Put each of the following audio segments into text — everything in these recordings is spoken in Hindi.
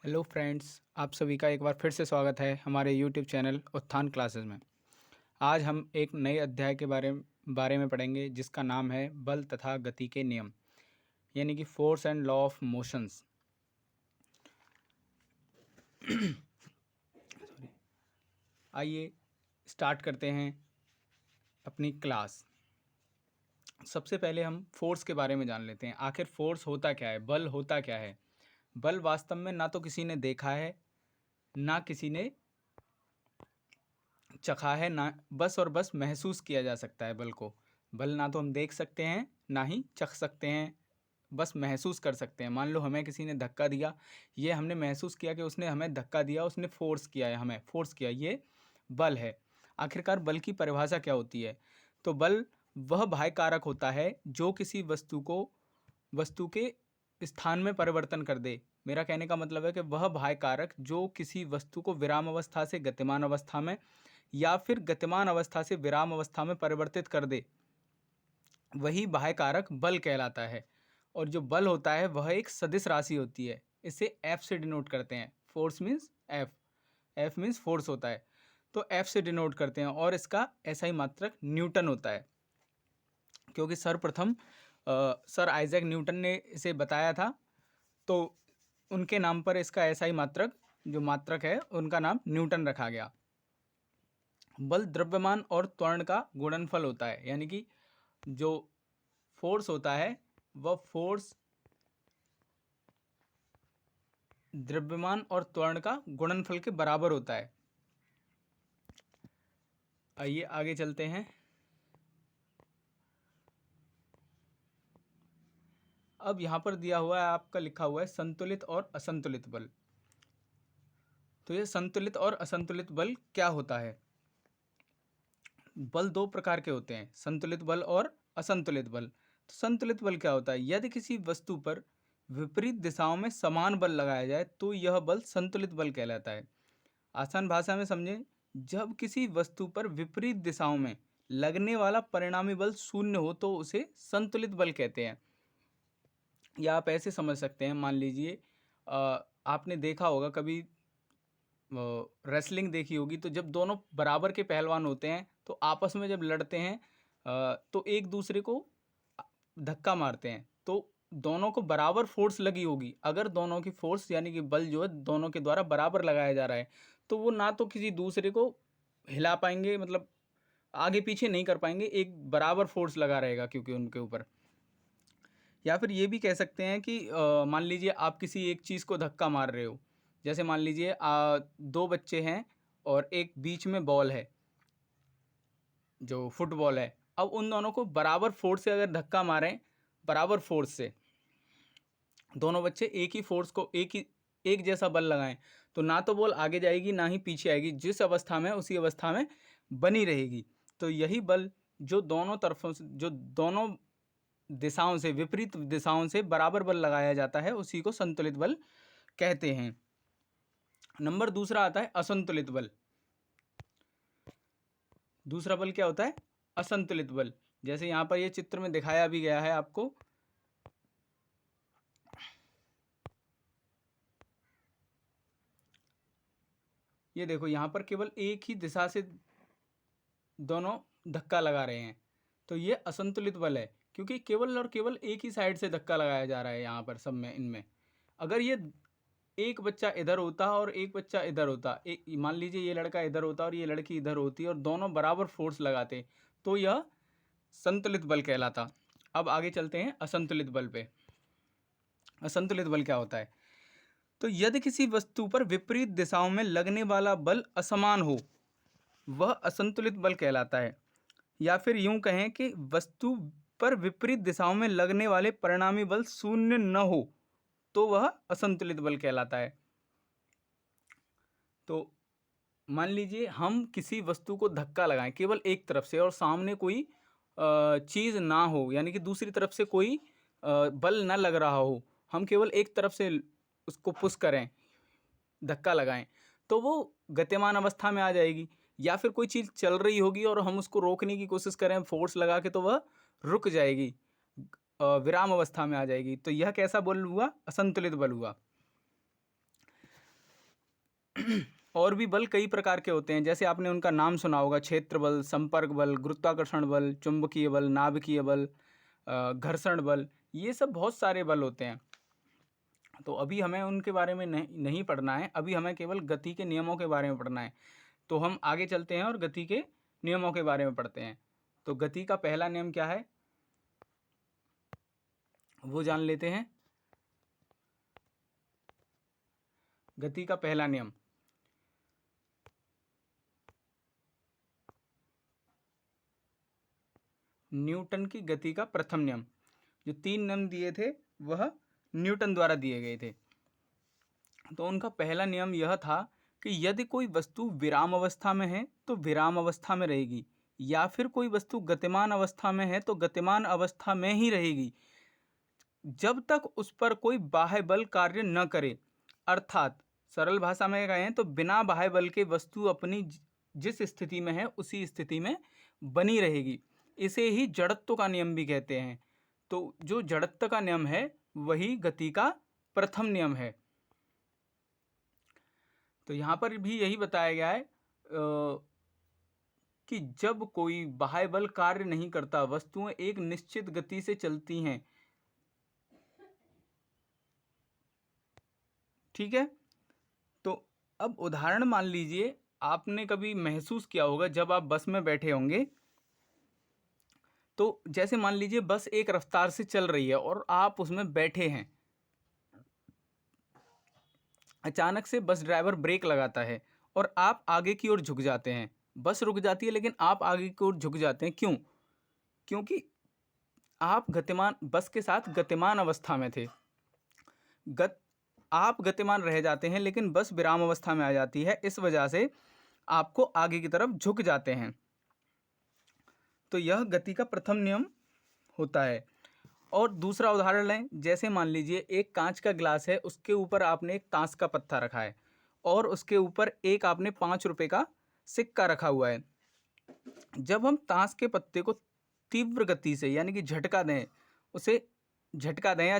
हेलो फ्रेंड्स, आप सभी का एक बार फिर से स्वागत है हमारे यूट्यूब चैनल उत्थान क्लासेस में। आज हम एक नए अध्याय के बारे में पढ़ेंगे जिसका नाम है बल तथा गति के नियम, यानी कि force and law of motions. आइए स्टार्ट करते हैं अपनी क्लास। सबसे पहले हम फोर्स के बारे में जान लेते हैं। आखिर फोर्स होता क्या है, बल होता क्या है। बल वास्तव में ना तो किसी ने देखा है, ना किसी ने चखा है, ना बस और बस महसूस किया जा सकता है बल को। बल ना तो हम देख सकते हैं, ना ही चख सकते हैं, बस महसूस कर सकते हैं। मान लो हमें किसी ने धक्का दिया, ये हमने महसूस किया कि उसने हमें धक्का दिया, उसने फोर्स किया है, हमें फोर्स किया, ये बल है। आखिरकार बल की परिभाषा क्या होती है? तो बल वह बाह्य कारक होता है जो किसी वस्तु के स्थान में परिवर्तन कर दे। मेरा कहने का मतलब है कि वह बाह्य कारक जो किसी वस्तु को विराम अवस्था से गतिमान अवस्था में या फिर गतिमान अवस्था से विराम अवस्था में परिवर्तित कर दे, वही बाह्य कारक बल कहलाता है। और जो बल होता है वह एक सदिश राशि होती है। इसे F से डिनोट करते हैं। Force means F, F means force होता है, तो F से डिनोट करते हैं। और इसका ऐसा ही मात्रक न्यूटन होता है, क्योंकि सर्वप्रथम सर आइजैक न्यूटन ने इसे बताया था, तो उनके नाम पर इसका ऐसा ही मात्रक, जो मात्रक है, उनका नाम न्यूटन रखा गया। बल द्रव्यमान और त्वरण का गुणनफल होता है, यानी कि जो फोर्स होता है वह फोर्स द्रव्यमान और त्वरण का गुणनफल के बराबर होता है। आइए आगे चलते हैं। अब यहाँ पर दिया हुआ है, आपका लिखा हुआ है संतुलित और असंतुलित बल। तो ये संतुलित और असंतुलित बल क्या होता है? बल दो प्रकार के होते हैं, संतुलित बल और असंतुलित बल। तो संतुलित बल क्या होता है? यदि किसी वस्तु पर विपरीत दिशाओं में समान बल लगाया जाए तो यह बल संतुलित बल कहलाता है। आसान भाषा में समझें, जब किसी वस्तु पर विपरीत दिशाओं में लगने वाला परिणामी बल शून्य हो तो उसे संतुलित बल कहते हैं। या आप ऐसे समझ सकते हैं, मान लीजिए आपने देखा होगा कभी, रेसलिंग देखी होगी, तो जब दोनों बराबर के पहलवान होते हैं तो आपस में जब लड़ते हैं तो एक दूसरे को धक्का मारते हैं, तो दोनों को बराबर फोर्स लगी होगी। अगर दोनों की फोर्स यानी कि बल जो है दोनों के द्वारा बराबर लगाया जा रहा है, तो वो ना तो किसी दूसरे को हिला पाएंगे, मतलब आगे पीछे नहीं कर पाएंगे, एक बराबर फोर्स लगा रहेगा क्योंकि उनके ऊपर। या फिर ये भी कह सकते हैं कि मान लीजिए आप किसी एक चीज़ को धक्का मार रहे हो। जैसे मान लीजिए दो बच्चे हैं और एक बीच में बॉल है, जो फुटबॉल है। अब उन दोनों को बराबर फोर्स से अगर धक्का मारें, बराबर फोर्स से दोनों बच्चे एक ही फोर्स को एक जैसा बल लगाएं, तो ना तो बॉल आगे जाएगी ना ही पीछे आएगी, जिस अवस्था में उसी अवस्था में बनी रहेगी। तो यही बल जो दोनों तरफों से, जो दोनों दिशाओं से, विपरीत दिशाओं से बराबर बल लगाया जाता है, उसी को संतुलित बल कहते हैं। नंबर दूसरा आता है असंतुलित बल। दूसरा बल क्या होता है? असंतुलित बल। जैसे यहाँ पर ये चित्र में दिखाया भी गया है आपको। ये देखो, यहाँ पर केवल एक ही दिशा से दोनों धक्का लगा रहे हैं, तो ये असंतुलित बल है, क्योंकि केवल और केवल एक ही साइड से धक्का लगाया जा रहा है यहाँ पर सब में, इनमें। अगर ये एक बच्चा इधर होता और एक बच्चा इधर होता, एक मान लीजिए ये लड़का इधर होता और ये लड़की इधर होती और दोनों बराबर फोर्स लगाते, तो यह संतुलित बल कहलाता। अब आगे चलते हैं असंतुलित बल पे। असंतुलित बल क्या होता है? तो यदि किसी वस्तु पर विपरीत दिशाओं में लगने वाला बल असमान हो, वह असंतुलित बल कहलाता है। या फिर यूं कहें कि वस्तु पर विपरीत दिशाओं में लगने वाले परिणामी बल शून्य न हो तो वह असंतुलित बल कहलाता है। तो मान लीजिए हम किसी वस्तु को धक्का लगाएं केवल एक तरफ से और सामने कोई चीज़ ना हो, यानी कि दूसरी तरफ से कोई बल ना लग रहा हो, हम केवल एक तरफ से उसको पुश करें, धक्का लगाएं, तो वो गतिमान अवस्था में आ जाएगी। या फिर कोई चीज़ चल रही होगी और हम उसको रोकने की कोशिश करें फोर्स लगा के, तो वह रुक जाएगी, विराम अवस्था में आ जाएगी। तो यह कैसा बल हुआ? असंतुलित बल हुआ। और भी बल कई प्रकार के होते हैं, जैसे आपने उनका नाम सुना होगा, क्षेत्र बल, संपर्क बल, गुरुत्वाकर्षण बल, चुंबकीय बल, नाभिकीय बल, घर्षण बल, ये सब बहुत सारे बल होते हैं। तो अभी हमें उनके बारे में नहीं पढ़ना है, अभी हमें केवल गति के नियमों के बारे में पढ़ना है। तो हम आगे चलते हैं और गति के नियमों के बारे में पढ़ते हैं। तो गति का पहला नियम क्या है वो जान लेते हैं। गति का पहला नियम, न्यूटन की गति का प्रथम नियम। जो 3 नियम दिए थे वह न्यूटन द्वारा दिए गए थे। तो उनका पहला नियम यह था कि यदि कोई वस्तु विराम अवस्था में है तो विराम अवस्था में रहेगी, या फिर कोई वस्तु गतिमान अवस्था में है तो गतिमान अवस्था में ही रहेगी, जब तक उस पर कोई बाह्य बल कार्य न करे। अर्थात सरल भाषा में कहें तो बिना बाह्य बल के वस्तु अपनी जिस स्थिति में है उसी स्थिति में बनी रहेगी। इसे ही जड़त्व का नियम भी कहते हैं। तो जो जड़त्व का नियम है वही गति का प्रथम नियम है। तो यहाँ पर भी यही बताया गया है कि जब कोई बाह्य बल कार्य नहीं करता, वस्तुएं एक निश्चित गति से चलती हैं, ठीक है। तो अब उदाहरण मान लीजिए, आपने कभी महसूस किया होगा जब आप बस में बैठे होंगे, तो जैसे मान लीजिए बस एक रफ्तार से चल रही है और आप उसमें बैठे हैं, अचानक से बस ड्राइवर ब्रेक लगाता है और आप आगे की ओर झुक जाते हैं। बस रुक जाती है लेकिन आप आगे की ओर झुक जाते हैं, क्यों? क्योंकि आप बस के साथ गतिमान अवस्था में थे। आप गतिमान रह जाते हैं लेकिन बस विराम अवस्था में आ जाती है, इस वजह से आपको आगे की तरफ झुक जाते हैं। तो यह गति का प्रथम नियम होता है। और दूसरा उदाहरण लें, जैसे मान लीजिए एक कांच का गिलास है, उसके ऊपर आपने एक ताश का पत्ता रखा है और उसके ऊपर एक आपने 5 रुपए का सिक्का रखा हुआ है। जब हम ताश के पत्ते को तीव्र गति से यानी कि झटका दें, उसे झटका दें या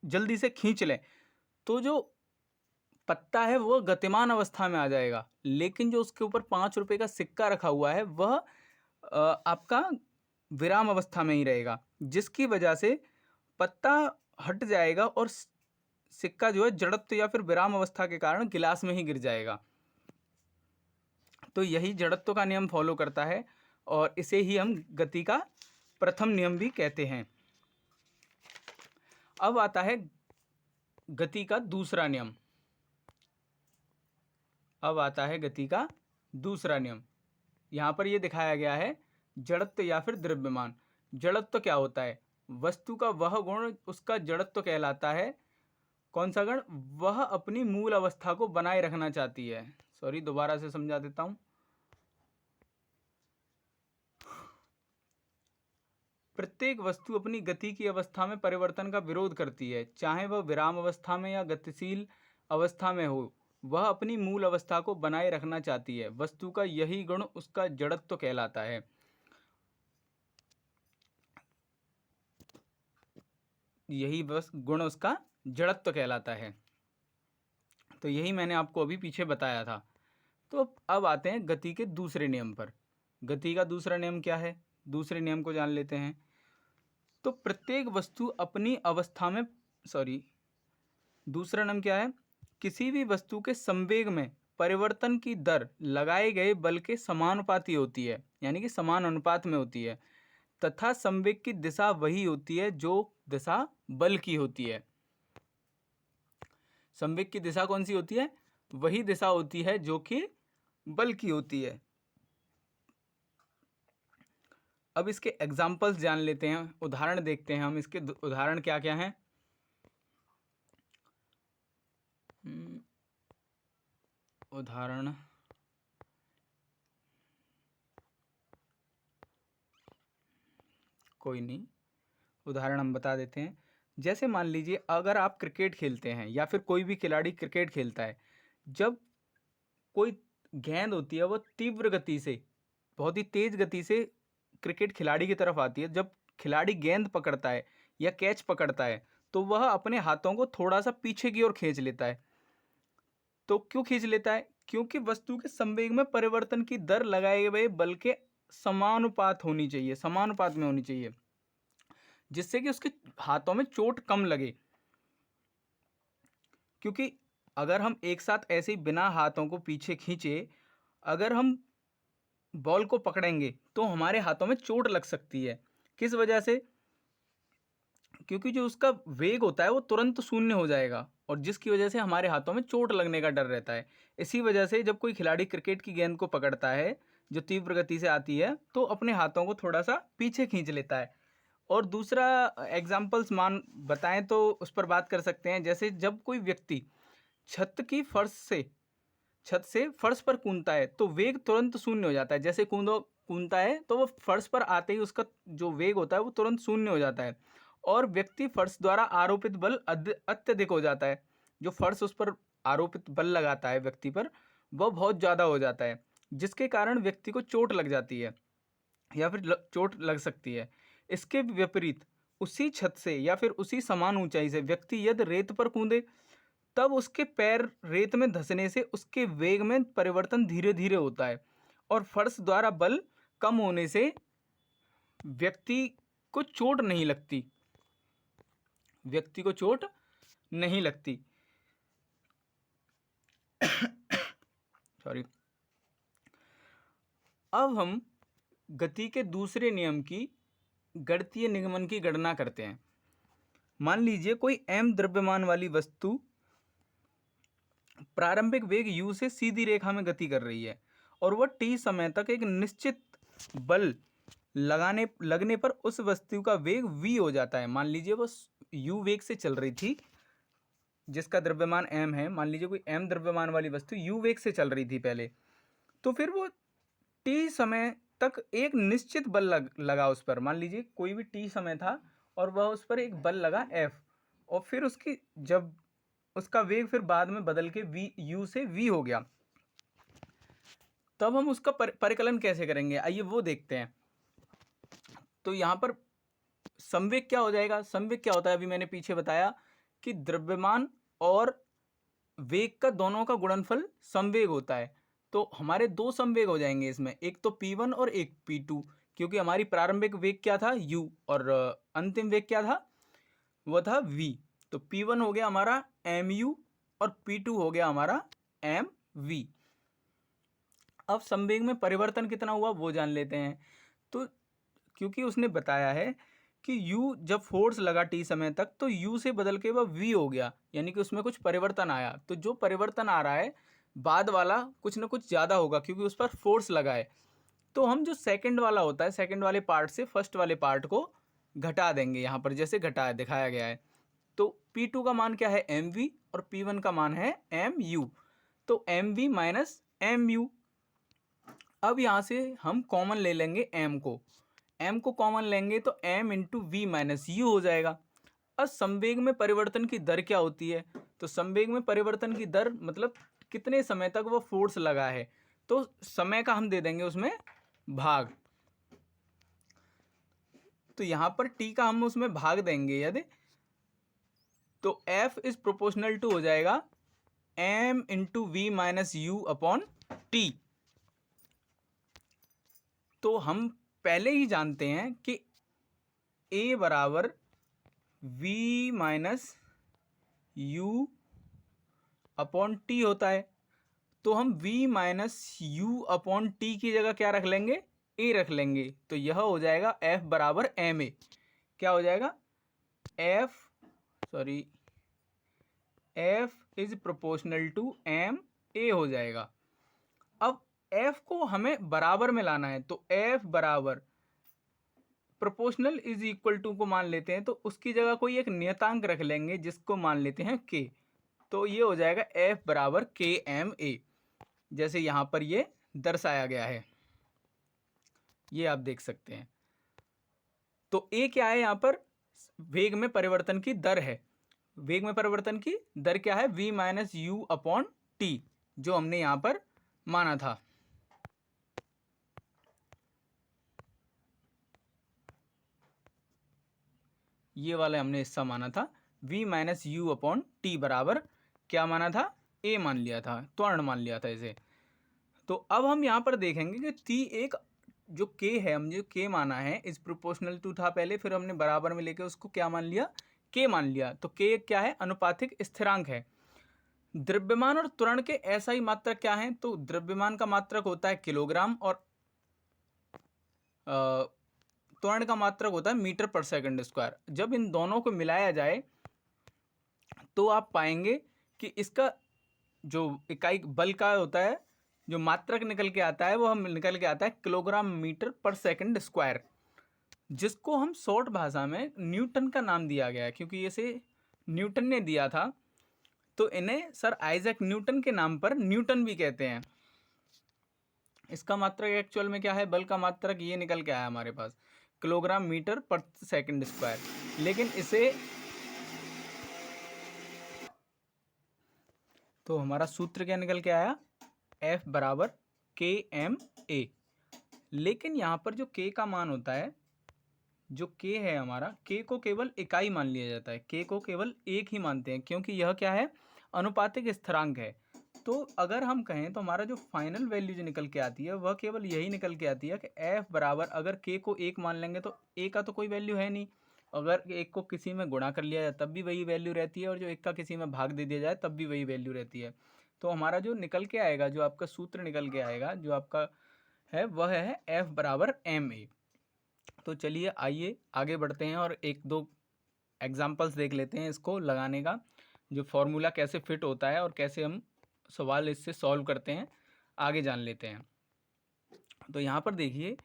जल्दी से खींच लें, तो जो पत्ता है वो गतिमान अवस्था में आ जाएगा, लेकिन जो उसके ऊपर 5 रुपए का सिक्का रखा हुआ है वह आपका विराम अवस्था में ही रहेगा, जिसकी वजह से पत्ता हट जाएगा और सिक्का जो है जड़त्व या फिर विराम अवस्था के कारण गिलास में ही गिर जाएगा। तो यही जड़त्व का नियम फॉलो करता है और इसे ही हम गति का प्रथम नियम भी कहते हैं। अब आता है गति का दूसरा नियम। यहाँ पर यह दिखाया गया है जड़त्व या फिर द्रव्यमान। जड़त्व क्या होता है? वस्तु का वह गुण उसका जड़त्व कहलाता है। कौन सा गुण? वह अपनी मूल अवस्था को बनाए रखना चाहती है। सॉरी, दोबारा से समझा देता हूं। प्रत्येक वस्तु अपनी गति की अवस्था में परिवर्तन का विरोध करती है, चाहे वह विराम अवस्था में या गतिशील अवस्था में हो, वह अपनी मूल अवस्था को बनाए रखना चाहती है। वस्तु का यही गुण उसका जड़त्व कहलाता है। यही बस गुण उसका जड़त्व कहलाता है। तो यही मैंने आपको अभी पीछे बताया था। तो अब आते हैं गति के दूसरे नियम पर। गति का दूसरा नियम क्या है? दूसरे नियम को जान लेते हैं। तो प्रत्येक वस्तु अपनी अवस्था में दूसरा नियम क्या है? किसी भी वस्तु के संवेग में परिवर्तन की दर लगाए गए बल के समानुपाती होती है, यानी कि समान अनुपात में होती है, तथा संवेग की दिशा वही होती है जो दिशा बल की होती है। संवेग की दिशा कौन सी होती है? वही दिशा होती है जो कि बल की होती है। अब इसके एग्जाम्पल्स जान लेते हैं, उदाहरण देखते हैं हम। इसके उदाहरण क्या क्या हैं? उदाहरण कोई नहीं, उदाहरण हम बता देते हैं। जैसे मान लीजिए अगर आप क्रिकेट खेलते हैं या फिर कोई भी खिलाड़ी क्रिकेट खेलता है, जब कोई गेंद होती है वो तीव्र गति से, बहुत ही तेज गति से क्रिकेट खिलाड़ी की तरफ आती है, जब खिलाड़ी गेंद पकड़ता है या कैच पकड़ता है तो वह अपने हाथों को थोड़ा सा पीछे की ओर खींच लेता है। तो क्यों खींच लेता है? क्योंकि वस्तु के संवेग में परिवर्तन की दर लगाए गए बल के समानुपात होनी चाहिए, समानुपात में होनी चाहिए, जिससे कि उसके हाथों में चोट कम लगे। क्योंकि अगर हम एक साथ ऐसे ही बिना हाथों को पीछे खींचे, अगर हम बॉल को पकड़ेंगे तो हमारे हाथों में चोट लग सकती है। किस वजह से? क्योंकि जो उसका वेग होता है वो तुरंत शून्य हो जाएगा, और जिसकी वजह से हमारे हाथों में चोट लगने का डर रहता है। इसी वजह से जब कोई खिलाड़ी क्रिकेट की गेंद को पकड़ता है जो तीव्र गति से आती है, तो अपने हाथों को थोड़ा सा पीछे खींच लेता है। और दूसरा एग्जाम्पल्स बताएं तो उस पर बात कर सकते हैं। जैसे जब कोई व्यक्ति छत से फर्श पर कूदता है तो वेग तुरंत शून्य हो जाता है। जैसे कूदता है तो वो फर्श पर आते ही उसका जो वेग होता है वो तुरंत शून्य हो जाता है, और व्यक्ति फर्श द्वारा आरोपित बल अत्यधिक हो जाता है। जो फर्श उस पर आरोपित बल लगाता है व्यक्ति पर, वह बहुत ज़्यादा हो जाता है, जिसके कारण व्यक्ति को चोट लग जाती है या फिर चोट लग सकती है। इसके विपरीत उसी छत से या फिर उसी समान ऊंचाई से व्यक्ति यदि रेत पर कूदे, तब उसके पैर रेत में धंसने से उसके वेग में परिवर्तन धीरे धीरे होता है, और फर्श द्वारा बल कम होने से व्यक्ति को चोट नहीं लगती, व्यक्ति को चोट नहीं लगती। सॉरी। अब हम गति के दूसरे नियम की गणितीय निगमन की गणना करते हैं। मान लीजिए कोई m द्रव्यमान वाली वस्तु प्रारंभिक वेग u से सीधी रेखा में गति कर रही है, और वह t समय तक एक निश्चित बल लगने पर उस वस्तु का वेग v हो जाता है। मान लीजिए वो u वेग से चल रही थी, जिसका द्रव्यमान m है। मान लीजिए कोई m द्रव्यमान वाली वस्तु u वेग से चल रही थी पहले, तो फिर वो t समय तक एक निश्चित बल लगा उस पर। मान लीजिए कोई भी t समय था और वह उस पर एक बल लगा f, और फिर उसकी जब उसका वेग फिर बाद में बदल के u से v हो गया, तब हम उसका परिकलन कैसे करेंगे, आइए वो देखते हैं। तो यहाँ पर संवेग क्या हो जाएगा? संवेग क्या होता है? अभी मैंने पीछे बताया कि द्रव्यमान और वेग का दोनों का गुणनफल संवेग होता है। तो हमारे दो संवेग हो जाएंगे इसमें, एक तो P1 और एक P2, क्योंकि हमारी प्रारंभिक वेग क्या था? u, और अंतिम वेग क्या था? वो था v। तो P1 हो गया हमारा mu और P2 हो गया हमारा mv। अब संवेग में परिवर्तन कितना हुआ वो जान लेते हैं। तो क्योंकि उसने बताया है कि u जब फोर्स लगा t समय तक, तो u से बदल के वह v हो गया, यानी कि उसमें कुछ परिवर्तन आया। तो जो परिवर्तन आ रहा है बाद वाला कुछ ना कुछ ज़्यादा होगा, क्योंकि उस पर फोर्स लगा है। तो हम जो सेकंड वाला होता है, सेकंड वाले पार्ट से फर्स्ट वाले पार्ट को घटा देंगे, यहाँ पर जैसे घटाया दिखाया गया है। तो P2 का मान क्या है? mv, और P1 का मान है mu। तो mv माइनस mu। अब यहाँ से हम कॉमन ले लेंगे m को, m को कॉमन लेंगे तो m into V minus U हो जाएगा। अब संवेग में परिवर्तन की दर क्या होती है? तो संवेग में परिवर्तन की दर मतलब कितने समय तक वो फोर्स लगा है, तो समय का हम दे देंगे उसमें भाग। तो यहाँ पर t का हम उसमें भाग देंगे यदि, तो f इज प्रोपोर्शनल टू हो जाएगा m into V minus U upon T. तो हम पहले ही जानते हैं कि a बराबर v minus U upon T होता है। तो हम v minus U upon T की जगह क्या रख लेंगे? a रख लेंगे। तो यह हो जाएगा f बराबर एम ए। क्या हो जाएगा? f is proportional to M A हो जाएगा। अब f को हमें बराबर में लाना है, तो f बराबर प्रोपोर्शनल इज इक्वल टू को मान लेते हैं, तो उसकी जगह कोई एक नियतांक रख लेंगे जिसको मान लेते हैं k। तो ये हो जाएगा f बराबर के एम ए, जैसे यहाँ पर ये दर्शाया गया है, ये आप देख सकते हैं। तो a क्या है? यहाँ पर वेग में परिवर्तन की दर है। वेग में परिवर्तन की दर क्या है? v minus U upon T, जो हमने यहाँ पर माना था। ये वाला हमने हिस्सा माना था, v minus U upon T बराबर क्या माना था? ए मान लिया था, त्वरण मान लिया था इसे। तो अब हम यहाँ पर देखेंगे कि टी एक जो के है, हमने जो के माना है इज प्रोपोर्शनल टू था पहले, फिर हमने बराबर में लेके उसको क्या मान लिया, के मान लिया। तो के क्या है, अनुपातिक स्थिरांक है। द्रव्यमान और त्वरण के ऐसा ही मात्रक क्या है, तो द्रव्यमान का मात्रक होता है किलोग्राम और त्वरण का मात्रक होता है मीटर पर सेकंड स्क्वायर। जब इन दोनों को मिलाया जाए तो आप पाएंगे कि इसका जो इकाई बल का होता है, जो मात्रक निकल के आता है वो हम निकल के आता है किलोग्राम मीटर पर सेकंड स्क्वायर, जिसको हम शॉर्ट भाषा में न्यूटन का नाम दिया गया है, क्योंकि इसे न्यूटन ने दिया था। तो इन्हें सर आइजैक न्यूटन के नाम पर न्यूटन भी कहते हैं। इसका मात्रक एक्चुअल में क्या है, बल का मात्रक ये निकल के आया हमारे पास किलोग्राम मीटर पर सेकंड स्क्वायर। लेकिन इसे तो हमारा सूत्र क्या निकल के आया, F बराबर के एम ए। लेकिन यहाँ पर जो के का मान होता है, जो के है हमारा, के को केवल इकाई मान लिया जाता है, के को केवल एक ही मानते हैं, क्योंकि यह क्या है, अनुपातिक स्थिरांक है। तो अगर हम कहें तो हमारा जो फाइनल वैल्यू जो निकल के आती है वह केवल यही निकल के आती है कि F बराबर, अगर के को एक मान लेंगे तो ए का तो कोई वैल्यू है नहीं, अगर एक को किसी में गुणा कर लिया जाए तब भी वही वैल्यू रहती है, और जो एक का किसी में भाग दे दिया जाए तब भी वही वैल्यू रहती है। तो हमारा जो निकल के आएगा, जो आपका सूत्र निकल के आएगा, जो आपका है वह है F बराबर एम ए। तो चलिए आइए आगे बढ़ते हैं और एक दो एग्जाम्पल्स देख लेते हैं इसको लगाने का, जो फॉर्मूला कैसे फिट होता है और कैसे हम सवाल इससे सॉल्व करते हैं, आगे जान लेते हैं। तो यहाँ पर देखिए,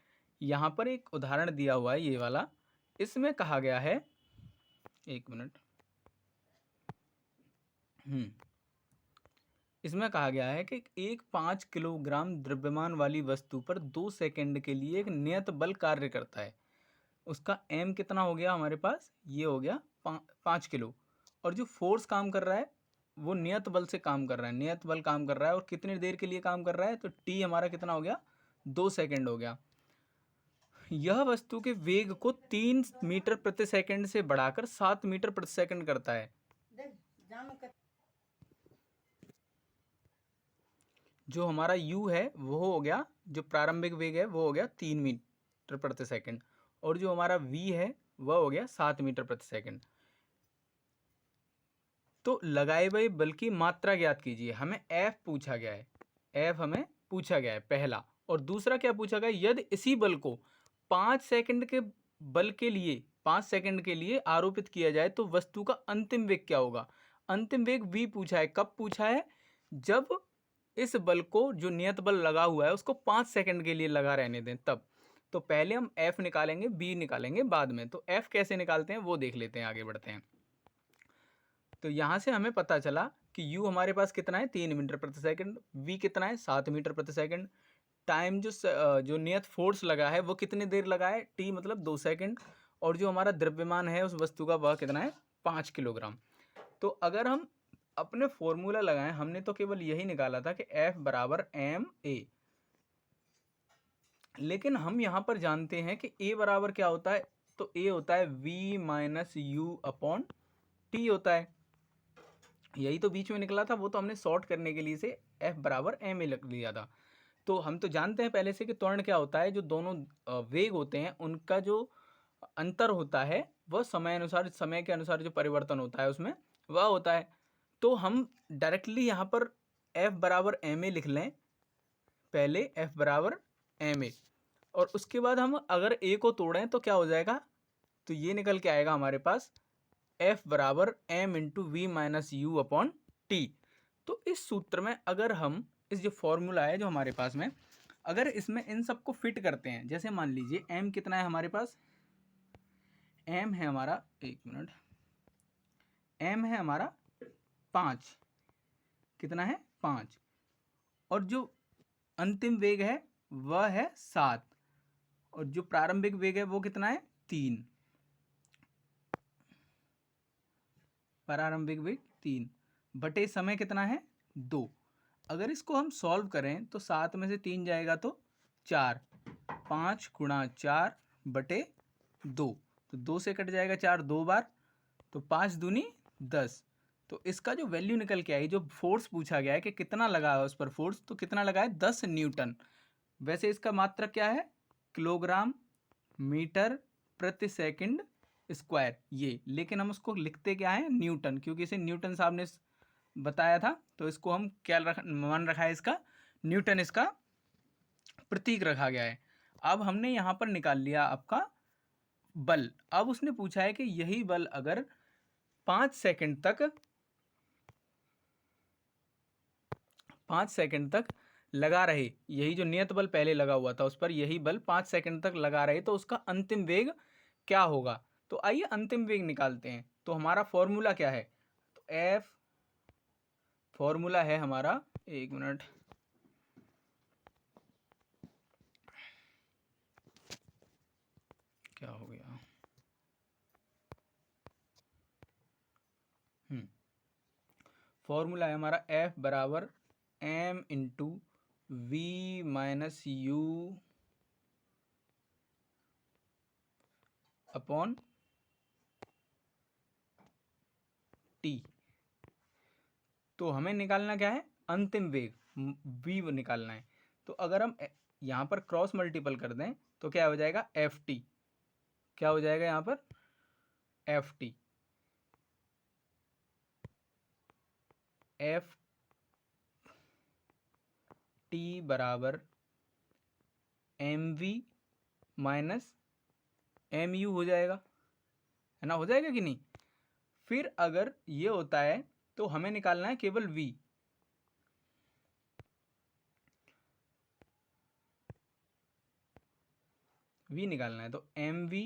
यहाँ पर एक उदाहरण दिया हुआ है ये वाला। इसमें कहा गया है, एक मिनट, इसमें कहा गया है कि एक 5 किलोग्राम द्रव्यमान वाली वस्तु पर 2 सेकंड के लिए एक नियत बल कार्य करता है। उसका m कितना हो गया हमारे पास, ये हो गया 5 किलो। और जो फोर्स काम कर रहा है वो नियत बल से काम कर रहा है, नियत बल काम कर रहा है, और कितनी देर के लिए काम कर रहा है, तो t हमारा कितना हो गया, 2 सेकंड हो गया। यह वस्तु के वेग को 3 मीटर प्रति सेकंड से बढ़ाकर 7 मीटर प्रति सेकंड करता है। जो हमारा u है वो हो गया, जो प्रारंभिक वेग है वो हो गया 3 मीटर प्रति सेकंड, और जो हमारा v है वह हो गया 7 मीटर प्रति सेकंड। तो लगाए गए बल की मात्रा ज्ञात कीजिए। हमें F पूछा गया है, F हमें पूछा गया है पहला, और दूसरा क्या पूछा गया, यदि इसी बल को 5 सेकंड के बल के लिए 5 सेकंड के लिए आरोपित किया जाए तो वस्तु का अंतिम वेग क्या होगा। अंतिम वेग v पूछा है, कब पूछा है, जब इस बल को, जो नियत बल लगा हुआ है उसको 5 सेकंड के लिए लगा रहने दें तब। तो पहले हम F निकालेंगे, b निकालेंगे बाद में। तो F कैसे निकालते हैं वो देख लेते हैं, आगे बढ़ते हैं। तो यहाँ से हमें पता चला कि u हमारे पास कितना है, 3 मीटर प्रति सेकंड, v कितना है, 7 मीटर प्रति सेकंड, टाइम जो नियत फोर्स लगा है वो कितनी देर लगा है, t मतलब 2 सेकंड, और जो हमारा द्रव्यमान है उस वस्तु का वह कितना है, 5 किलोग्राम। तो अगर हम अपने फॉर्मूला लगाएं, हमने तो केवल यही निकाला था कि F बराबर एम ए, लेकिन हम यहाँ पर जानते हैं कि a बराबर क्या होता है, तो a होता है v minus U upon T होता है। यही तो बीच में निकला था, वो तो हमने सॉर्ट करने के लिए से F बराबर एम ए लिख लिया था। तो हम तो जानते हैं पहले से कि त्वरण क्या होता है, जो दोनों वेग होते हैं उनका जो अंतर होता है वह समय अनुसार, समय के अनुसार जो परिवर्तन होता है उसमें वह होता है। तो हम डायरेक्टली यहाँ पर F बराबर एम ए लिख लें, पहले F बराबर एम ए, और उसके बाद हम अगर a को तोड़ें तो क्या हो जाएगा, तो ये निकल के आएगा हमारे पास F बराबर M into V minus U upon T. तो इस सूत्र में अगर हम इस जो फॉर्मूला है जो हमारे पास में, अगर इसमें इन सबको फिट करते हैं, जैसे मान लीजिए m कितना है हमारे पास, m है हमारा, एक मिनट, m है हमारा 5, कितना है 5, और जो अंतिम वेग है वह है 7, और जो प्रारंभिक वेग है वो कितना है 3, प्रारंभिक वेग 3 बटे समय कितना है 2। अगर इसको हम सॉल्व करें तो 7 में से 3 जाएगा तो 4, 5 गुणा 4 बटे 2, तो 2 से कट जाएगा 4 2 बार, तो 5 दूनी 10, तो इसका जो वैल्यू निकल के आई, जो फोर्स पूछा गया है कि कितना लगा है उस पर फोर्स, तो कितना लगा है 10 न्यूटन। वैसे इसका मात्रक क्या है, किलोग्राम मीटर प्रति सेकंड स्क्वायर ये, लेकिन हम उसको लिखते क्या है न्यूटन, क्योंकि इसे न्यूटन साहब ने बताया था, तो इसको हम क्या मान रखा है, इसका न्यूटन इसका प्रतीक रखा गया है। अब हमने यहाँ पर निकाल लिया आपका बल। अब उसने पूछा है कि यही बल अगर 5 सेकंड तक लगा रहे, यही जो नियत बल पहले लगा हुआ था उस पर यही बल 5 सेकंड तक लगा रहे, तो उसका अंतिम वेग क्या होगा। तो आइए अंतिम वेग निकालते हैं। तो हमारा फॉर्मूला क्या है, तो एफ फॉर्मूला है हमारा, एक मिनट, क्या हो गया, फॉर्मूला है हमारा एफ बराबर M into V minus U upon T. तो हमें निकालना क्या है, अंतिम वेग वी निकालना है। तो अगर हम यहाँ पर क्रॉस मल्टीपल कर दें तो क्या हो जाएगा एफ टी, क्या हो जाएगा यहाँ पर एफ टी, एफ टी बराबर M V minus M U हो जाएगा, है ना, हो जाएगा कि नहीं। फिर अगर ये होता है तो हमें निकालना है केवल v, v निकालना है। तो एम वी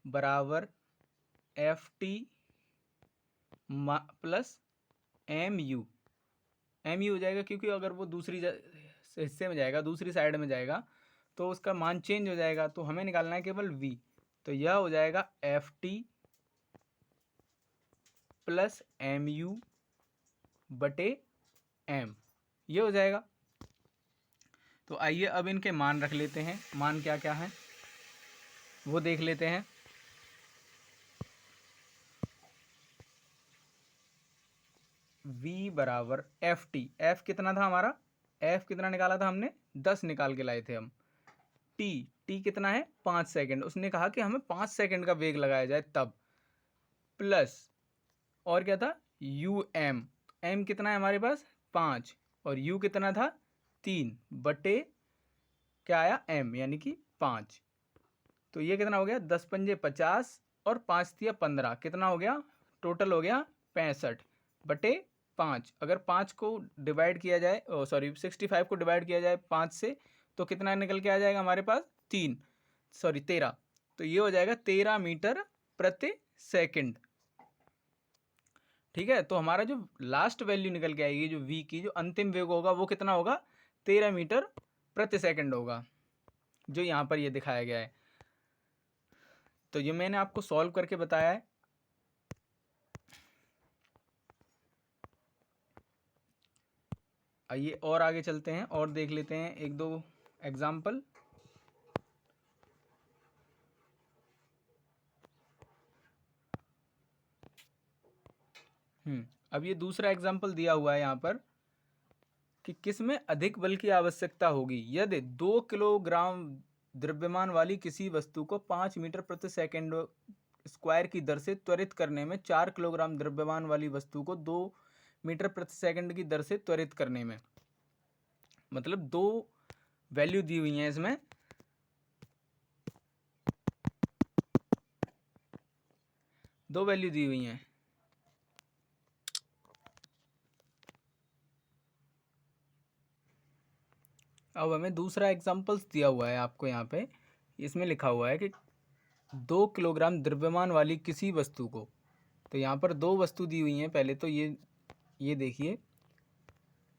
बराबर F T plus M U हो जाएगा, क्योंकि अगर वो दूसरी हिस्से में जाएगा, दूसरी साइड में जाएगा, तो उसका मान चेंज हो जाएगा। तो हमें निकालना है केवल v, तो यह हो जाएगा F T plus M U बटे एम, ये हो जाएगा। तो आइए अब इनके मान रख लेते हैं, मान क्या क्या है वो देख लेते हैं। v बराबर एफ टी, एफ कितना था हमारा, एफ कितना निकाला था हमने 10 निकाल के लाए थे हम। टी कितना है 5 सेकंड, उसने कहा कि हमें 5 सेकंड का वेग लगाया जाए तब, प्लस और क्या था यू एम, एम कितना है हमारे पास 5 और यू कितना था 3 बटे क्या आया एम यानी कि 5। तो ये कितना हो गया 10 पंजे 50 और 5 तिया 15, कितना हो गया टोटल हो गया 65 बटे 5। अगर 5 को डिवाइड किया जाए, सॉरी 65 को डिवाइड किया जाए 5 से, तो कितना निकल के आ जाएगा हमारे पास 13। तो ये हो जाएगा 13 मीटर प्रति सेकंड। ठीक है, तो हमारा जो लास्ट वैल्यू निकल के आएगी, जो v की जो अंतिम वेग होगा वो कितना होगा 13 मीटर प्रति सेकंड होगा, जो यहाँ पर ये दिखाया गया है। तो ये मैंने आपको सॉल्व करके बताया है। आइए और आगे चलते हैं और देख लेते हैं एक दो एग्जाम्पल। अब ये दूसरा एग्जाम्पल दिया हुआ है यहाँ पर कि किसमें अधिक बल की आवश्यकता होगी यदि 2 किलोग्राम द्रव्यमान वाली किसी वस्तु को 5 मीटर प्रति सेकंड स्क्वायर की दर से त्वरित करने में 4 किलोग्राम द्रव्यमान वाली वस्तु को 2 मीटर प्रति सेकंड की दर से त्वरित करने में, मतलब दो वैल्यू दी हुई हैं इसमें, दो वैल्यू दी हुई हैं। अब हमें दूसरा एग्जाम्पल्स दिया हुआ है आपको यहाँ पे, इसमें लिखा हुआ है कि 2 किलोग्राम द्रव्यमान वाली किसी वस्तु को, तो यहाँ पर दो वस्तु दी हुई हैं। पहले तो ये देखिए,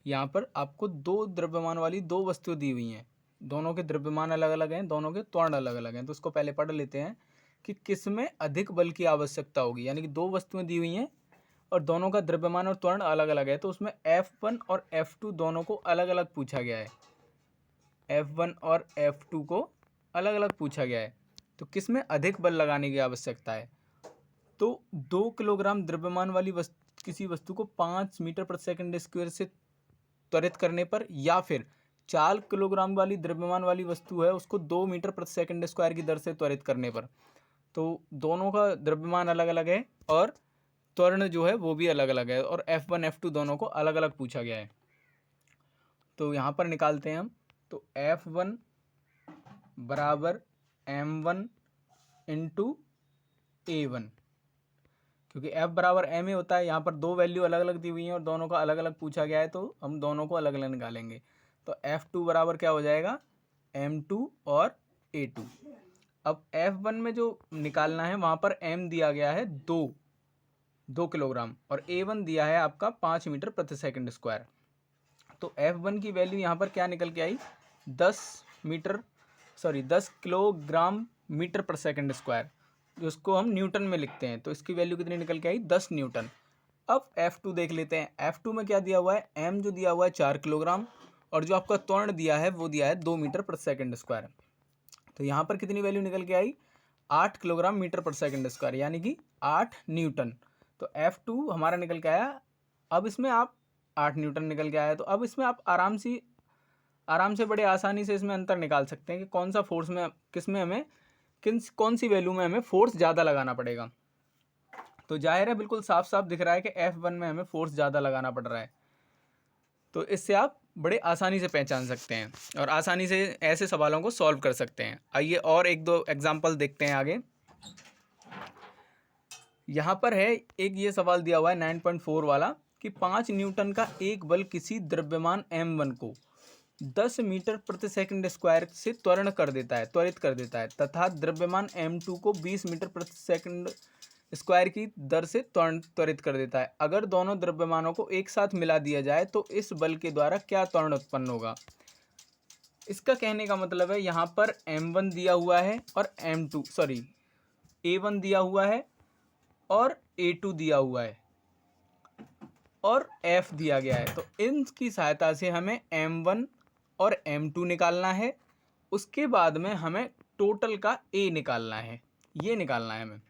यहाँ पर आपको दो द्रव्यमान वाली दो वस्तु दी हुई हैं, दोनों के द्रव्यमान अलग अलग हैं, दोनों के त्वरण अलग अलग हैं। तो उसको पहले पढ़ लेते हैं कि किसमें अधिक बल की आवश्यकता होगी, यानी कि दो वस्तुएं दी हुई हैं और दोनों का द्रव्यमान और त्वरण अलग अलग है। तो उसमें F1 और F2 दोनों को अलग अलग पूछा गया है, F1 और F2 को अलग अलग पूछा गया है। तो किस में अधिक बल लगाने की आवश्यकता है, तो 2 किलोग्राम द्रव्यमान वाली किसी वस्तु को 5 मीटर प्रति सेकंड स्क्वायर से त्वरित करने पर, या फिर 4 किलोग्राम वाली द्रव्यमान वाली वस्तु है उसको 2 मीटर प्रति सेकंड स्क्वायर की दर से त्वरित करने पर। तो दोनों का द्रव्यमान अलग अलग है और त्वरण जो है वो भी अलग अलग है, और F1 F2 दोनों को अलग अलग पूछा गया है। तो यहाँ पर निकालते हैं हम। तो F1 बराबर M1 इंटू A1, क्योंकि F बराबर Ma होता है। यहाँ पर दो वैल्यू अलग अलग दी हुई हैं और दोनों का अलग अलग पूछा गया है, तो हम दोनों को अलग अलग निकालेंगे। तो F2 बराबर क्या हो जाएगा, M2 और A2। अब F1 में जो निकालना है वहाँ पर M दिया गया है 2 किलोग्राम और A1 दिया है आपका 5 मीटर प्रति सेकंड स्क्वायर। तो F1 की वैल्यू यहाँ पर क्या निकल के आई, 10 किलोग्राम मीटर पर सेकंड स्क्वायर, जिसको हम न्यूटन में लिखते हैं। तो इसकी वैल्यू कितनी निकल के आई, 10 न्यूटन। अब F2 देख लेते हैं। F2 में क्या दिया हुआ है, M जो दिया हुआ है 4 किलोग्राम और जो आपका त्वरण दिया है वो दिया है 2 मीटर पर सेकंड स्क्वायर। तो यहाँ पर कितनी वैल्यू निकल के आई, 8 किलोग्राम मीटर पर सेकंड स्क्वायर, यानी कि 8 न्यूटन। तो F2 हमारा निकल के आया। अब इसमें आप 8 न्यूटन निकल के आया, तो अब इसमें आप आराम से बड़े आसानी से इसमें अंतर निकाल सकते हैं कि कौन सा फोर्स में, किस में हमें कौन सी वैल्यू में हमें फोर्स ज़्यादा लगाना पड़ेगा। तो जाहिर है बिल्कुल साफ साफ दिख रहा है कि F1 में हमें फोर्स ज़्यादा लगाना पड़ रहा है। तो इससे आप बड़े आसानी से पहचान सकते हैं और आसानी से ऐसे सवालों को सॉल्व कर सकते हैं। आइए और एक दो एग्जाम्पल देखते हैं आगे। यहाँ पर है एक ये सवाल दिया हुआ है 9.4 वाला कि 5 न्यूटन का एक बल किसी द्रव्यमान M1 को 10 मीटर प्रति सेकंड स्क्वायर से त्वरित कर देता है तथा द्रव्यमान M2 को 20 मीटर प्रति सेकंड स्क्वायर की दर से त्वरित कर देता है। अगर दोनों द्रव्यमानों को एक साथ मिला दिया जाए तो इस बल के द्वारा क्या त्वरण उत्पन्न होगा। इसका कहने का मतलब है यहाँ पर M1 दिया हुआ है और A1 दिया हुआ है और A2 दिया हुआ है और F दिया गया है। तो इनकी सहायता से हमें M1 और M2 निकालना है। उसके बाद में हमें टोटल का A निकालना है, ये निकालना है हमें।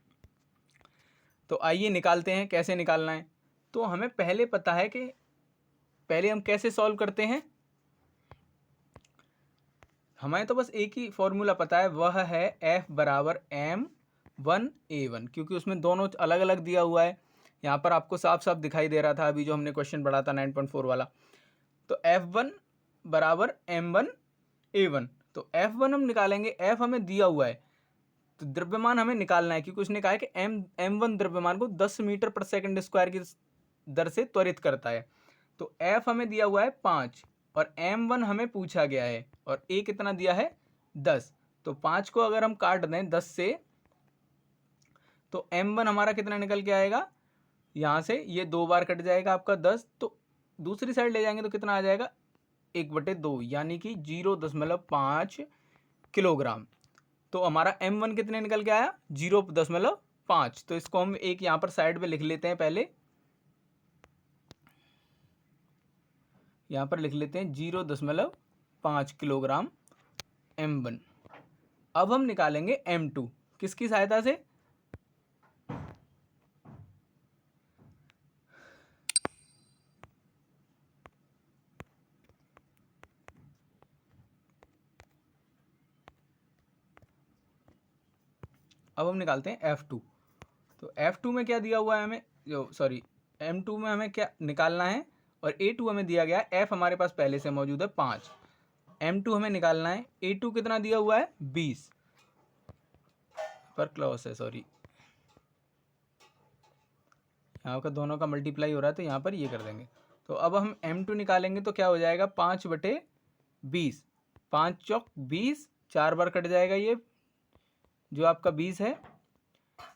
तो आइए निकालते हैं, कैसे निकालना है। तो हमें पहले पता है कि पहले हम कैसे सॉल्व करते हैं। हमें तो बस एक ही फॉर्मूला पता है, वह है F बराबर M1 A1, क्योंकि उसमें दोनों अलग अलग दिया हुआ है। यहाँ पर आपको साफ साफ दिखाई दे रहा था अभी जो हमने क्वेश्चन पढ़ा था 9.4 वाला। तो F1 बराबर M1 A1, तो F1 हम निकालेंगे। F हमें दिया हुआ है तो द्रव्यमान हमें निकालना है, क्योंकि उसने कहा है कि M1 द्रव्यमान को 10 मीटर पर सेकंड स्क्वायर की दर से त्वरित करता है। तो F हमें दिया हुआ है 5 और M1 हमें पूछा गया है और A कितना दिया है 10। तो 5 को अगर हम काट दें 10 से तो M1 हमारा कितना निकल के आएगा, यहाँ से ये 2 बार कट जाएगा आपका 10, तो दूसरी साइड ले जाएंगे तो कितना आ जाएगा 1/2, यानी कि 0.5 किलोग्राम। तो हमारा M1 कितने निकल के आया 0.5। तो इसको हम एक यहाँ पर साइड पे लिख लेते हैं। पहले यहाँ पर लिख लेते हैं 0.5 किलोग्राम M1। अब हम निकालेंगे M2 किसकी सहायता से, अब हम निकालते हैं F2। तो F2 में क्या दिया हुआ है हमें, M2 में हमें क्या निकालना है और A2 हमें दिया गया है। F हमारे पास पहले से मौजूद है 5, M2 हमें निकालना है। A2 कितना दिया हुआ है 20 पर क्लॉस है, यहाँ का दोनों का मल्टीप्लाई हो रहा है तो यहाँ पर ये कर देंगे। तो अब हम M2 निकालेंगे तो क्या हो जाएगा 5/20, 5 चौक 20, 4 बार कट जाएगा ये जो आपका 20 है।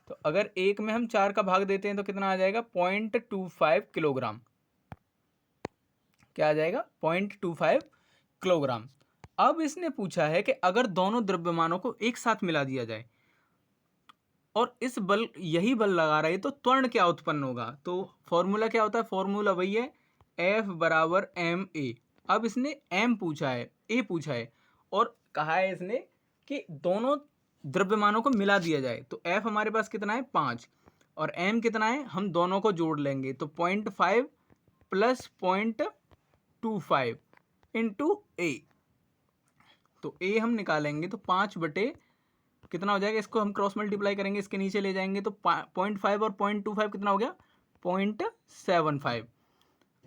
तो अगर एक में हम 4 का भाग देते हैं तो कितना आ जाएगा 0.25 किलोग्राम। क्या आ जाएगा 0.25 किलोग्राम। अब इसने पूछा है कि अगर दोनों द्रव्यमानों को एक साथ मिला दिया जाए और यही बल लगा रहे तो त्वरण क्या उत्पन्न होगा। तो फॉर्मूला क्या होता है, फॉर्मूला वही है F बराबर ma। अब इसने M पूछा है, A पूछा है और कहा है इसने कि दोनों द्रव्यमानों को मिला दिया जाए। तो F हमारे पास कितना है 5 और m कितना है, हम दोनों को जोड़ लेंगे तो 0.5 प्लस 0.25 इंटू ए। तो ए हम निकालेंगे तो 5 बटे कितना हो जाएगा, इसको हम क्रॉस मल्टीप्लाई करेंगे, इसके नीचे ले जाएंगे तो 0.5 और 0.25 कितना हो गया, 0.75।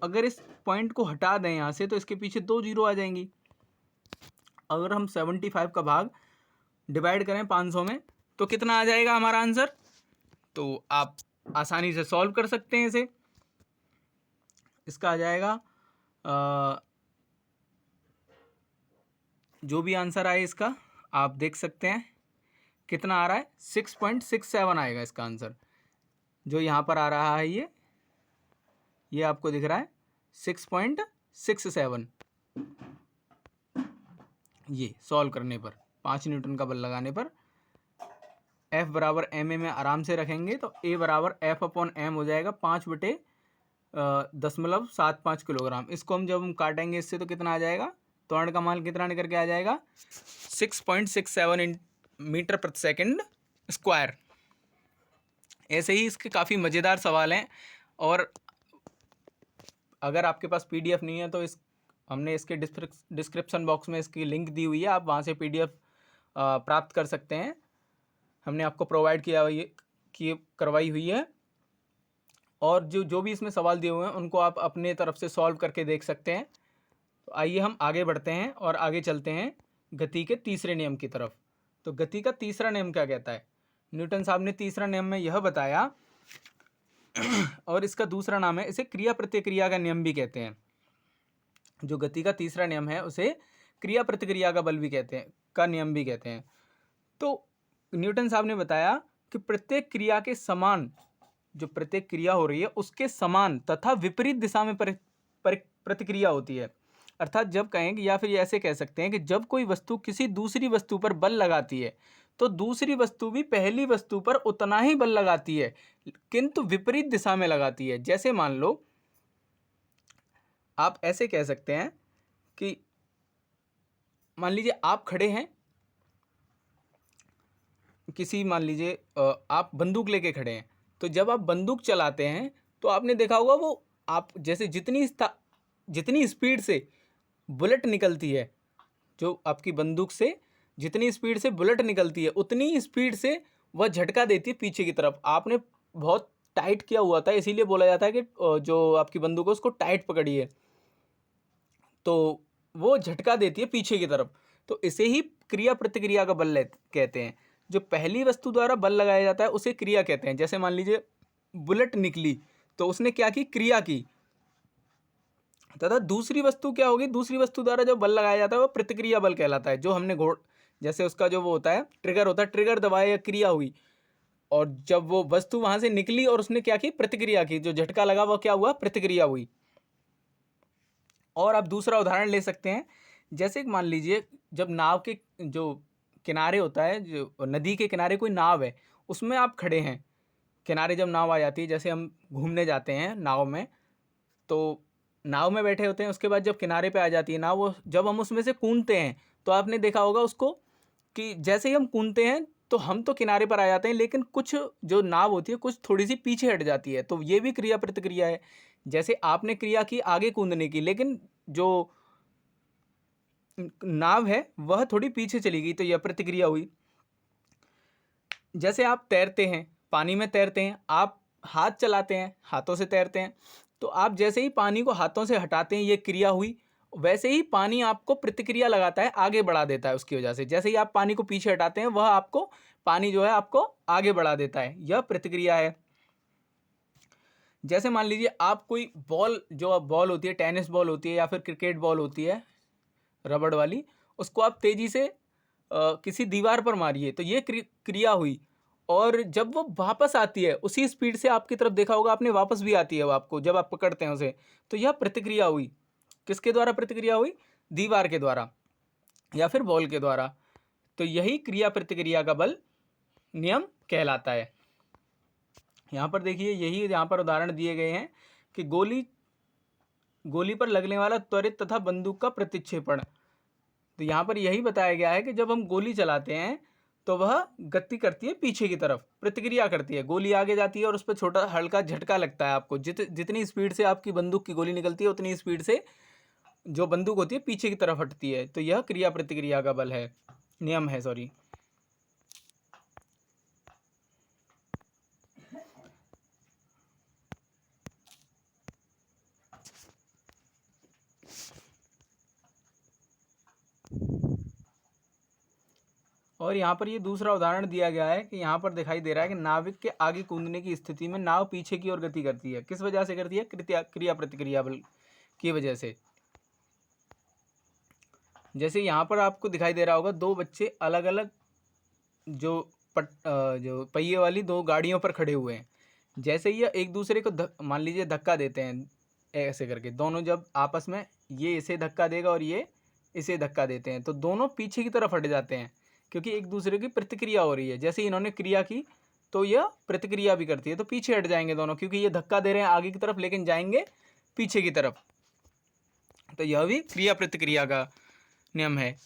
अगर इस पॉइंट को हटा दें यहाँ से तो इसके पीछे 2 जीरो आ जाएंगी। अगर हम 75 का भाग डिवाइड करें 500 में तो कितना आ जाएगा हमारा आंसर। तो आप आसानी से सॉल्व कर सकते हैं इसे। इसका आ जाएगा जो भी आंसर आए इसका आप देख सकते हैं कितना आ रहा है, 6.67 आएगा इसका आंसर। जो यहाँ पर आ रहा है ये आपको दिख रहा है 6.67। ये सॉल्व करने पर 5 न्यूटन का बल लगाने पर F बराबर एम ए में आराम से रखेंगे तो A बराबर F अपॉन एम हो जाएगा 5/10.75 किलोग्राम। इसको हम जब हम काटेंगे इससे तो कितना आ जाएगा, त्वरण का मान कितना निकल के आ जाएगा, 6.67 मीटर प्रति सेकंड स्क्वायर। ऐसे ही इसके काफ़ी मज़ेदार सवाल हैं। और अगर आपके पास PDF नहीं है तो हमने इसके डिस्क्रिप्शन बॉक्स में इसकी लिंक दी हुई है, आप वहाँ से PDF प्राप्त कर सकते हैं। हमने आपको प्रोवाइड करवाई हुई है। और जो भी इसमें सवाल दिए हुए हैं उनको आप अपने तरफ से सॉल्व करके देख सकते हैं। तो आइए हम आगे बढ़ते हैं और आगे चलते हैं गति के तीसरे नियम की तरफ। तो गति का तीसरा नियम क्या कहता है, न्यूटन साहब ने तीसरा नियम में यह बताया और इसका दूसरा नाम है, इसे क्रिया प्रतिक्रिया का नियम भी कहते हैं। जो गति का तीसरा नियम है उसे क्रिया प्रतिक्रिया का बल भी कहते हैं, का नियम भी कहते हैं। तो न्यूटन साहब ने बताया कि प्रत्येक क्रिया के समान, जो प्रत्येक क्रिया हो रही है उसके समान तथा विपरीत दिशा में प्रतिक्रिया होती है। अर्थात जब कहेंगे या फिर ऐसे कह सकते हैं कि जब कोई वस्तु किसी दूसरी वस्तु पर बल लगाती है तो दूसरी वस्तु भी पहली वस्तु पर उतना ही बल लगाती है किंतु विपरीत दिशा में लगाती है। जैसे मान लो आप ऐसे कह सकते हैं कि मान लीजिए आप खड़े हैं किसी, मान लीजिए आप बंदूक लेके खड़े हैं, तो जब आप बंदूक चलाते हैं तो आपने देखा होगा वो आप जैसे जितनी स्पीड से बुलेट निकलती है, जो आपकी बंदूक से जितनी स्पीड से बुलेट निकलती है उतनी स्पीड से वह झटका देती है पीछे की तरफ। आपने बहुत टाइट किया हुआ था, इसीलिए बोला जाता है कि जो आपकी बंदूक है उसको टाइट पकड़िए, तो वो झटका देती है पीछे की तरफ। तो इसे ही क्रिया प्रतिक्रिया का बल कहते हैं। जो पहली वस्तु द्वारा बल लगाया जाता है उसे क्रिया कहते हैं। जैसे मान लीजिए बुलेट निकली तो उसने क्या की, क्रिया की, तथा दूसरी वस्तु क्या होगी, दूसरी वस्तु द्वारा जो बल लगाया जाता है वो प्रतिक्रिया बल कहलाता है। जो हमने जैसे उसका जो वो होता है ट्रिगर होता है, ट्रिगर दबाया या क्रिया हुई, और जब वो वस्तु वहां से निकली और उसने क्या की, प्रतिक्रिया की, जो झटका लगा वो क्या हुआ, प्रतिक्रिया हुई। और आप दूसरा उदाहरण ले सकते हैं, जैसे मान लीजिए जब नाव के जो किनारे होता है, जो नदी के किनारे कोई नाव है उसमें आप खड़े हैं, किनारे जब नाव आ जाती है, जैसे हम घूमने जाते हैं नाव में, तो नाव में बैठे होते हैं, उसके बाद जब किनारे पे आ जाती है नाव, वो जब हम उसमें से कूदते हैं तो आपने देखा होगा उसको कि जैसे ही हम कूदते हैं तो हम तो किनारे पर आ जाते हैं, लेकिन कुछ जो नाव होती है कुछ थोड़ी सी पीछे हट जाती है। तो ये भी क्रिया प्रतिक्रिया है। जैसे आपने क्रिया की आगे कूदने की, लेकिन जो नाव है वह थोड़ी पीछे चली गई, तो यह प्रतिक्रिया हुई। जैसे आप तैरते हैं, पानी में तैरते हैं, आप हाथ चलाते हैं, हाथों से तैरते हैं, तो आप जैसे ही पानी को हाथों से हटाते हैं ये क्रिया हुई। वैसे ही पानी आपको प्रतिक्रिया लगाता है, आगे बढ़ा देता है उसकी वजह से। जैसे ही आप पानी को पीछे हटाते हैं वह आपको पानी जो है आपको आगे बढ़ा देता है, यह प्रतिक्रिया है। जैसे मान लीजिए आप कोई बॉल, जो बॉल होती है, टेनिस बॉल होती है या फिर क्रिकेट बॉल होती है रबड़ वाली, उसको आप तेजी से किसी दीवार पर मारिए, तो ये क्रिया हुई। और जब वो वापस आती है उसी स्पीड से, आपकी तरफ देखा होगा आपने, वापस भी आती है वो आपको जब आप पकड़ते हैं उसे, तो यह प्रतिक्रिया हुई। किसके द्वारा प्रतिक्रिया हुई, दीवार के द्वारा या फिर बॉल के द्वारा। तो यही क्रिया प्रतिक्रिया का बल नियम कहलाता है। यहाँ पर देखिए, यही यहाँ पर उदाहरण दिए गए हैं कि गोली पर लगने वाला त्वरित तथा बंदूक का प्रतिक्षेपण। तो यहाँ पर यही बताया गया है कि जब हम गोली चलाते हैं तो वह गति करती है पीछे की तरफ, प्रतिक्रिया करती है। गोली आगे जाती है और उस पर छोटा हल्का झटका लगता है आपको। जितनी स्पीड से आपकी बंदूक की गोली निकलती है उतनी स्पीड से जो बंदूक होती है पीछे की तरफ हटती है। तो यह क्रिया प्रतिक्रिया का बल है, नियम है, सॉरी। और यहाँ पर ये दूसरा उदाहरण दिया गया है कि यहाँ पर दिखाई दे रहा है कि नाविक के आगे कूदने की स्थिति में नाव पीछे की ओर गति करती है। किस वजह से करती है? क्रिया प्रतिक्रिया बल की वजह से। जैसे यहाँ पर आपको दिखाई दे रहा होगा, दो बच्चे अलग अलग जो पहिए वाली दो गाड़ियों पर खड़े हुए हैं। जैसे ये एक दूसरे को मान लीजिए धक्का देते हैं, ऐसे करके दोनों जब आपस में, ये इसे धक्का देगा और ये इसे धक्का देते हैं, तो दोनों पीछे की तरफ हट जाते हैं क्योंकि एक दूसरे की प्रतिक्रिया हो रही है। जैसे इन्होंने क्रिया की तो यह प्रतिक्रिया भी करती है, तो पीछे हट जाएंगे दोनों, क्योंकि ये धक्का दे रहे हैं आगे की तरफ लेकिन जाएंगे पीछे की तरफ। तो यह भी क्रिया प्रतिक्रिया का नियम है।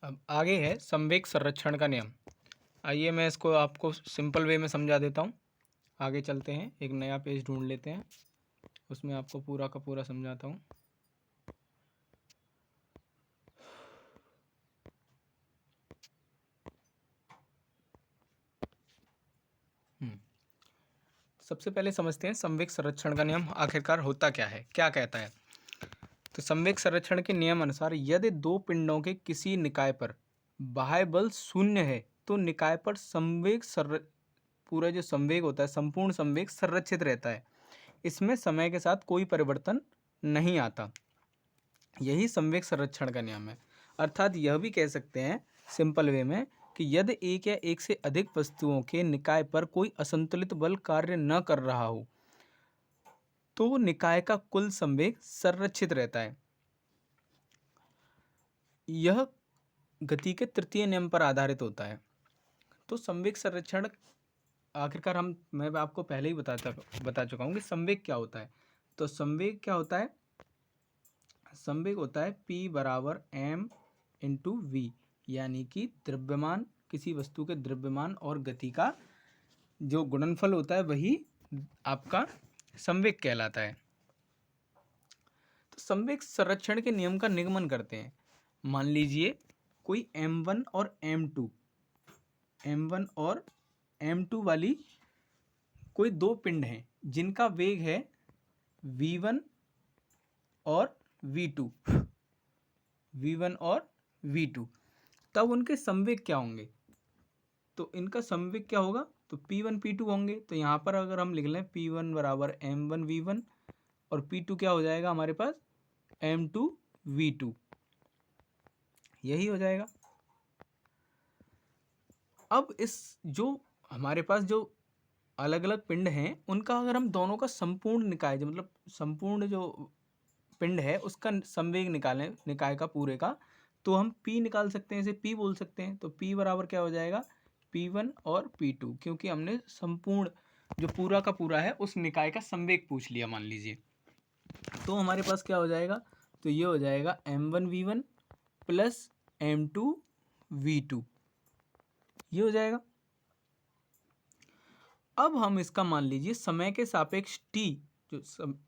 अब आगे है संवेग संरक्षण का नियम। आइए मैं इसको आपको सिंपल वे में समझा देता हूँ। आगे चलते हैं, एक नया पेज ढूंढ लेते हैं, उसमें आपको पूरा का पूरा समझाता हूँ। सबसे पहले समझते हैं संवेग संरक्षण का नियम आखिरकार होता क्या है, क्या कहता है। तो संवेग संरक्षण के नियम अनुसार यदि दो पिंडों के किसी निकाय पर बाह्य बल शून्य है तो निकाय पर पूरा जो संवेग होता है, संपूर्ण संवेग संरक्षित रहता है। इसमें समय के साथ कोई परिवर्तन नहीं आता। यही संवेग संरक्षण का नियम है। अर्थात यह भी कह सकते हैं सिंपल वे में कि यदि एक या एक से अधिक वस्तुओं के निकाय पर कोई असंतुलित बल कार्य न कर रहा हो तो निकाय का कुल संवेग संरक्षित रहता है। यह गति के तृतीय नियम पर आधारित होता है। तो संवेग संरक्षण आखिरकार मैं आपको पहले ही बता चुका हूँ कि संवेग क्या होता है। तो संवेग क्या होता है? संवेग होता है P बराबर m इंटू वी, यानी कि द्रव्यमान, किसी वस्तु के द्रव्यमान और गति का जो गुणनफल होता है वही आपका संवेग कहलाता है। तो संवेग संरक्षण के नियम का निगमन करते हैं। मान लीजिए कोई m1 और m2 वाली कोई दो पिंड हैं जिनका वेग है v1 और v2, तब उनके संवेग क्या होंगे? तो इनका संवेग क्या होगा? तो p1 p2 होंगे। तो यहाँ पर अगर हम लिख लें p1 बराबर m1 v1 और p2 क्या हो जाएगा हमारे पास? m2 v2, यही हो जाएगा। अब इस जो हमारे पास जो अलग अलग पिंड हैं उनका अगर हम दोनों का संपूर्ण निकाय, जो मतलब संपूर्ण जो पिंड है उसका संवेग निकालें निकाय का पूरे का, तो हम p निकाल सकते हैं, इसे p बोल सकते हैं। तो p बराबर क्या हो जाएगा? p1 और p2, क्योंकि हमने संपूर्ण जो पूरा का पूरा है उस निकाय का संवेग पूछ लिया मान लीजिए। तो हमारे पास क्या हो जाएगा? तो ये हो जाएगा m1 v1 plus m2 v2, ये हो जाएगा। अब हम इसका मान लीजिए समय के सापेक्ष t जो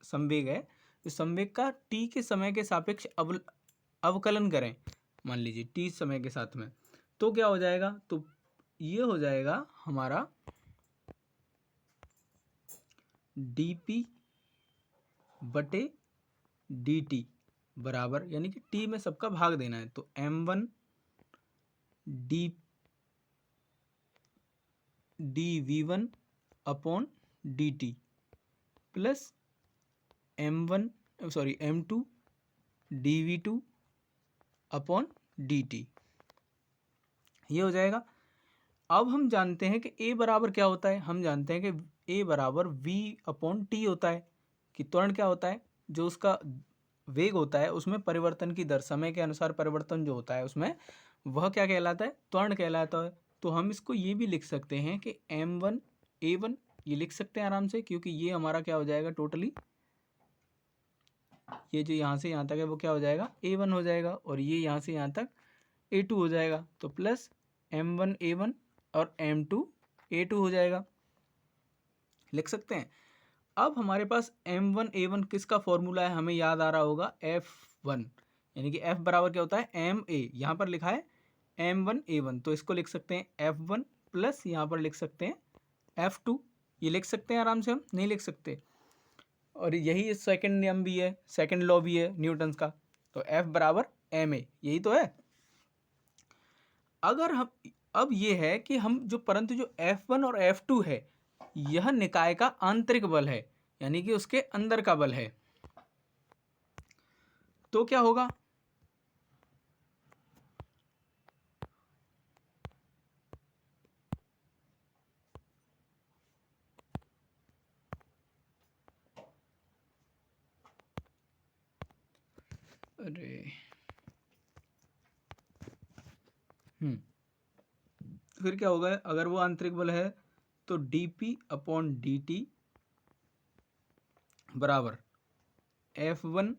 संवेग है, जो संवेग का t के समय के सापेक्ष अवकलन करें, मान लीजिए t समय के साथ में, तो क्या हो जाएगा? तो ये हो जाएगा हमारा dp बटे dt बराबर, यानी कि t में सबका भाग देना है, तो m1 dv1 upon dt plus m2 dv2 upon dt, ये हो जाएगा। अब हम जानते हैं कि a बराबर क्या होता है? हम जानते हैं कि a बराबर v अपॉन t होता है। कि त्वरण क्या होता है? जो उसका वेग होता है उसमें परिवर्तन की दर, समय के अनुसार परिवर्तन जो होता है उसमें, वह क्या कहलाता है? त्वरण कहलाता है। तो हम इसको ये भी लिख सकते हैं कि m1 a1, ये लिख सकते हैं आराम से, क्योंकि ये हमारा क्या हो जाएगा टोटली ये जो यहाँ से यहाँ तक है वो क्या हो जाएगा, A1 हो जाएगा, और ये यहाँ से यहाँ तक A2 हो जाएगा। तो प्लस M1 A1 और M2 A2 हो जाएगा, लिख सकते हैं। अब हमारे पास M1 A1 किसका फॉर्मूला है, हमें याद आ रहा होगा, F1, यानी कि F बराबर क्या होता है, MA। यहाँ पर लिखा है M1 A1, तो इसको लिख सकते हैं F1 प्लस यहाँ पर लिख सकते हैं F2। ये लिख सकते हैं आराम से, हम नहीं लिख सकते। और यही सेकंड नियम भी है, सेकंड लॉ भी है न्यूटन्स का। तो F बराबर MA, यही तो है। अगर हम अब ये है कि हम जो परंतु जो F1 और F2 है, यह निकाय का आंतरिक बल है, यानी कि उसके अंदर का बल है। तो क्या होगा, अरे फिर क्या होगा, अगर वो आंतरिक बल है तो dP/dt बराबर F1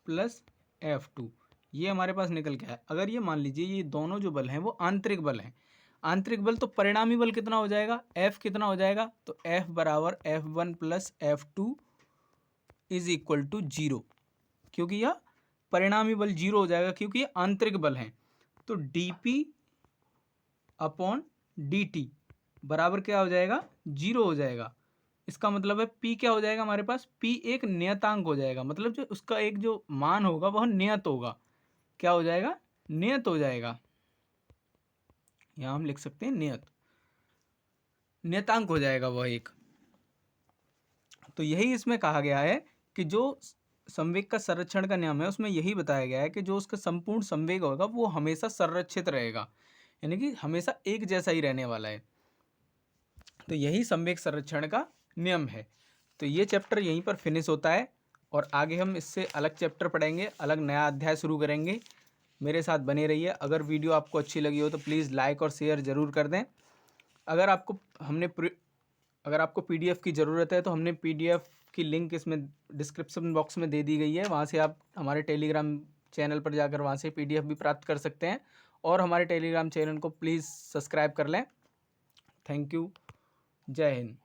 प्लस F2, ये हमारे पास निकल के आया। अगर ये मान लीजिए ये दोनों जो बल हैं वो आंतरिक बल हैं, आंतरिक बल, तो परिणामी बल कितना हो जाएगा, F कितना हो जाएगा, तो F बराबर F1 plus F2 is equal to 0, क्योंकि यह परिणामी बल 0 हो जाएगा क्योंकि ये आंतरिक बल हैं। तो dP/dt बराबर क्या हो जाएगा, 0 हो जाएगा। इसका मतलब है P क्या हो जाएगा हमारे पास, P एक नियतांक हो जाएगा, मतलब जो उसका एक जो मान होगा वह नियत होगा। क्या हो जाएगा, नियत हो जाएगा। यहाँ हम लिख सकते हैं नियतांक हो जाएगा वह एक। तो यही इसमें कहा गया है कि जो संवेग का संरक्षण का नियम है उसमें यही बताया गया है कि जो उसका संपूर्ण संवेग होगा वो हमेशा संरक्षित रहेगा, यानी कि हमेशा एक जैसा ही रहने वाला है। तो यही संवेग संरक्षण का नियम है। तो ये चैप्टर यहीं पर फिनिश होता है, और आगे हम इससे अलग चैप्टर पढ़ेंगे, अलग नया अध्याय शुरू करेंगे। मेरे साथ बने रहिए। अगर वीडियो आपको अच्छी लगी हो तो प्लीज़ लाइक और शेयर ज़रूर कर दें। अगर आपको PDF की ज़रूरत है तो हमने PDF की लिंक इसमें डिस्क्रिप्शन बॉक्स में दे दी गई है, वहाँ से आप हमारे टेलीग्राम चैनल पर जाकर वहाँ से PDF भी प्राप्त कर सकते हैं, और हमारे टेलीग्राम चैनल को प्लीज़ सब्सक्राइब कर लें। Thank you. जय हिंद।